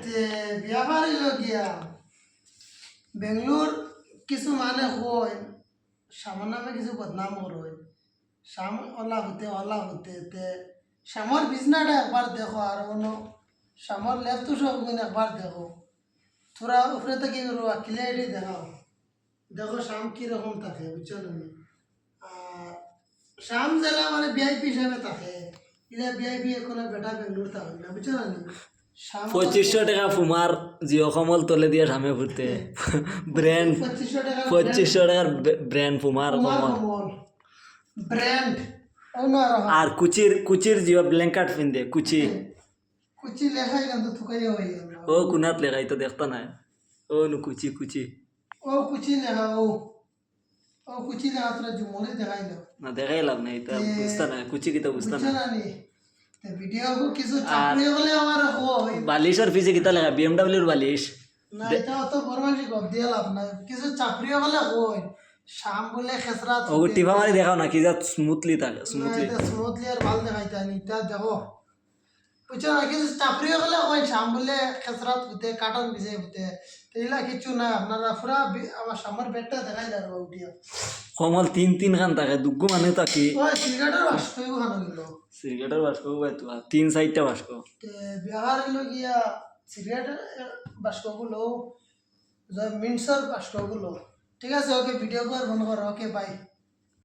তে বিয়া বাড়িল গিয়া বেঙ্গলোর কিছু মানে কই শ্যামর নামে কিছু বদনাম করই শ্যাম ওলা হতে তে শ্যামর বিছনাটা একবার দেখো আর কোনো শ্যামর লেফট সব একবার দেখো তোরা উপরে থেকে ক্লিয়ারিটি দেখাও দেখো শ্যাম কিরকম থাকে বুঝছো তুমি আর শ্যাম জেলা মানে ভিআইপি হিসাবে থাকে এটা ভিআইপি এখন বেটা বেঙ্গলোর থাকে না বুঝছো না নি? শ্যাম 2500 টাকা ফুমার জিও কমল তলে দিয়ে সামনে ঘুরতে ব্র্যান্ড 2500 টাকা 2500 টাকার ব্র্যান্ড ফুমার কমল কমল ব্র্যান্ড আর কুচির জিও ব্ল্যাঙ্কেট পিনদে কুচি কুচি লেখাই কিন্তু থুকাইয়া হয়ে গেল ও কুনাত লেখাই তো দেখতা না ও নু কুচি ও কুচি লেখা ও কুচি লেখা তোরা জুমলে দেখাই দাও না দেখাই লাভ নাই এটা বুঝতা না কুচি কিতা বুঝতা বুঝছো না না নি ভিডিও কিছু চাকরি হলে আমার হয় বালিশের পিছে কিতা লেখা বিএমডব্লিউর বালিশ না এটা অত বরমাসি গপ দিয়ে লাভ নাই কিছু চাকরি হলে হয় শাম বলে খেসরা ও টিভা মারি দেখাও না কি যা স্মুথলি থাকে স্মুথলি স্মুথলি আর ভাল দেখাইতে আনি এটা দেখো বুঝছো না কিছু চাকরি হলে হয় শাম বলে খেসরা হতে কাটন বিজে হতে এইলা কিছু না আপনারা পুরা আমার সামর বেডটা দেখাই দাও উঠিয়া কমল তিন খান থাকে দুগ্গু মানে তাকি ওই সিগারেটের বাস্ক খানো গেল সিগারেটের বাস্ক বাইতো 3-4টা বাস্ক বিহার গিয়া সিগারেটের বাস্কগুলো মিন্টসের বাস্কগুলো ঠিক আছে ওকে ভিডিও কর বন্ধ করো ওকে বাই